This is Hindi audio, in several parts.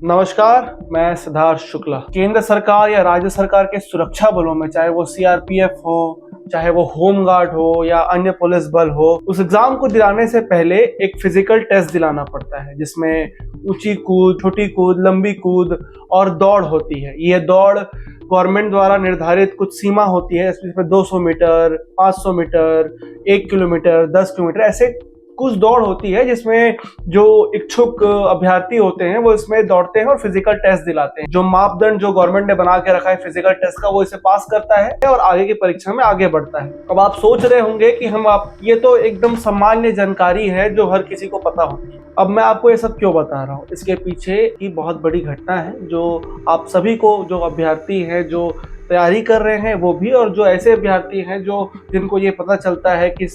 नमस्कार, मैं सिद्धार्थ शुक्ला। केंद्र सरकार या राज्य सरकार के सुरक्षा बलों में, चाहे वो सीआरपीएफ हो, चाहे वो होम गार्ड हो या अन्य पुलिस बल हो, उस एग्जाम को दिलाने से पहले एक फिजिकल टेस्ट दिलाना पड़ता है जिसमें ऊंची कूद, छोटी कूद, लंबी कूद और दौड़ होती है। ये दौड़ गवर्नमेंट द्वारा निर्धारित कुछ सीमा होती है, इसमें 200 मीटर, 500 मीटर, 1 किलोमीटर, 10 किलोमीटर ऐसे कुछ दौड़ होती है जिसमें जो इच्छुक अभ्यर्थी होते हैं वो इसमें दौड़ते हैं और फिजिकल टेस्ट दिलाते हैं। जो मापदंड जो गवर्नमेंट ने बना के रखा है फिजिकल टेस्ट का, वो इसे पास करता है और आगे की परीक्षा में आगे बढ़ता है। अब आप सोच रहे होंगे कि ये तो एकदम सामान्य जानकारी है जो हर किसी को पता होती है। अब मैं आपको ये सब क्यों बता रहा हूँ, इसके पीछे की बहुत बड़ी घटना है जो आप सभी को, जो अभ्यर्थी हैं, जो तैयारी कर रहे हैं वो भी, और जो ऐसे अभ्यर्थी हैं जिनको ये पता चलता है कि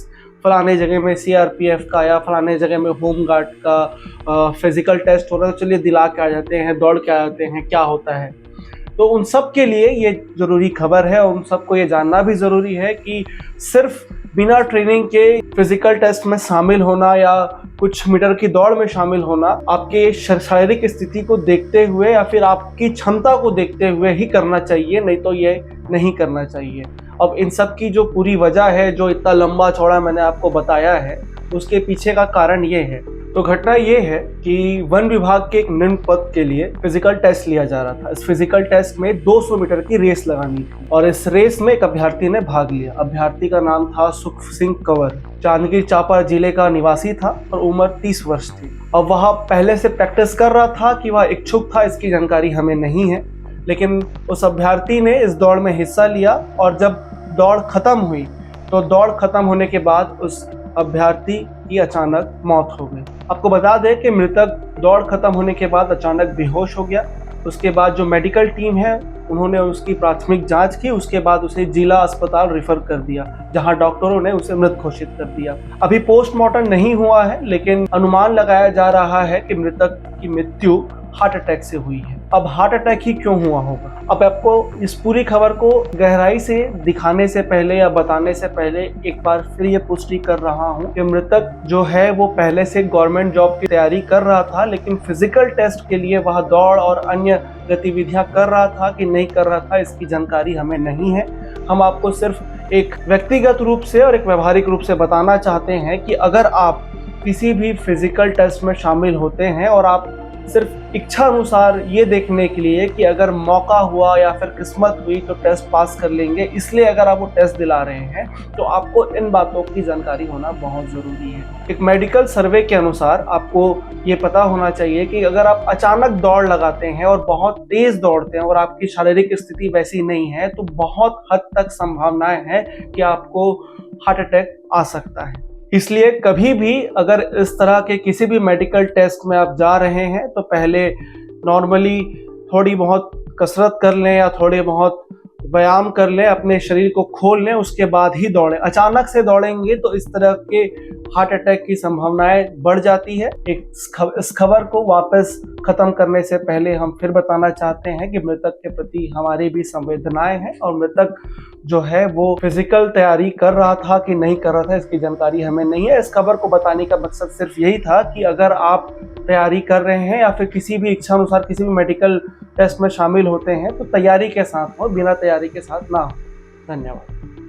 फलाने जगह में सीआरपीएफ का या फलाने जगह में होम गार्ड का फिजिकल टेस्ट हो रहा है, तो चलिए दिला के आ जाते हैं, दौड़ के आ जाते हैं, क्या होता है। तो उन सब के लिए ये ज़रूरी खबर है, उन सबको ये जानना भी ज़रूरी है कि सिर्फ बिना ट्रेनिंग के फिजिकल टेस्ट में शामिल होना या कुछ मीटर की दौड़ में शामिल होना आपके शारीरिक स्थिति को देखते हुए या फिर आपकी क्षमता को देखते हुए ही करना चाहिए, नहीं तो ये नहीं करना चाहिए। अब इन सब की जो पूरी वजह है, जो इतना लंबा चौड़ा मैंने आपको बताया है, उसके पीछे का कारण ये है। तो घटना ये है कि वन विभाग के एक निम्न पद के लिए फिजिकल टेस्ट लिया जा रहा था। इस फिजिकल टेस्ट में 200 मीटर की रेस लगानी थी और इस रेस में एक अभ्यर्थी ने भाग लिया। अभ्यर्थी का नाम था सुख सिंह कंवर, जांजगीर चांपा जिले का निवासी था और उम्र 30 वर्ष थी। अब वह पहले से प्रैक्टिस कर रहा था कि वह इच्छुक था, इसकी जानकारी हमें नहीं है, लेकिन उस अभ्यर्थी ने इस दौड़ में हिस्सा लिया और जब दौड़ खत्म हुई तो दौड़ खत्म होने के बाद उस अभ्यर्थी की अचानक मौत हो गई। आपको बता दें कि मृतक दौड़ खत्म होने के बाद अचानक बेहोश हो गया। उसके बाद जो मेडिकल टीम है उन्होंने उसकी प्राथमिक जांच की, उसके बाद उसे जिला अस्पताल रेफर कर दिया, जहां डॉक्टरों ने उसे मृत घोषित कर दिया। अभी पोस्टमार्टम नहीं हुआ है, लेकिन अनुमान लगाया जा रहा है कि मृतक की मृत्यु हार्ट अटैक से हुई है। अब हार्ट अटैक ही क्यों हुआ होगा? अब आपको इस पूरी खबर को गहराई से दिखाने से पहले या बताने से पहले एक बार फिर ये पुष्टि कर रहा हूँ कि मृतक जो है वो पहले से गवर्नमेंट जॉब की तैयारी कर रहा था, लेकिन फिजिकल टेस्ट के लिए वह दौड़ और अन्य गतिविधियां कर रहा था कि नहीं कर रहा था, इसकी जानकारी हमें नहीं है। हम आपको सिर्फ एक व्यक्तिगत रूप से और एक व्यवहारिक रूप से बताना चाहते हैं कि अगर आप किसी भी फिजिकल टेस्ट में शामिल होते हैं और आप सिर्फ इच्छा अनुसार ये देखने के लिए कि अगर मौका हुआ या फिर किस्मत हुई तो टेस्ट पास कर लेंगे, इसलिए अगर आप वो टेस्ट दिला रहे हैं तो आपको इन बातों की जानकारी होना बहुत ज़रूरी है। एक मेडिकल सर्वे के अनुसार आपको ये पता होना चाहिए कि अगर आप अचानक दौड़ लगाते हैं और बहुत तेज दौड़ते हैं और आपकी शारीरिक स्थिति वैसी नहीं है तो बहुत हद तक संभावनाएं हैं कि आपको हार्ट अटैक आ सकता है। इसलिए कभी भी अगर इस तरह के किसी भी मेडिकल टेस्ट में आप जा रहे हैं तो पहले नॉर्मली थोड़ी बहुत कसरत कर लें या थोड़े बहुत व्यायाम कर लें, अपने शरीर को खोल लें, उसके बाद ही दौड़ें। अचानक से दौड़ेंगे तो इस तरह के हार्ट अटैक की संभावनाएं बढ़ जाती है। इस खबर को वापस खत्म करने से पहले हम फिर बताना चाहते हैं कि मृतक के प्रति हमारी भी संवेदनाएं हैं और मृतक जो है वो फिजिकल तैयारी कर रहा था कि नहीं कर रहा था, इसकी जानकारी हमें नहीं है। इस खबर को बताने का मकसद सिर्फ यही था कि अगर आप तैयारी कर रहे हैं या फिर किसी भी इच्छा अनुसार किसी भी मेडिकल टेस्ट में शामिल होते हैं तो तैयारी के साथ हो, बिना तैयारी के साथ ना हो। धन्यवाद।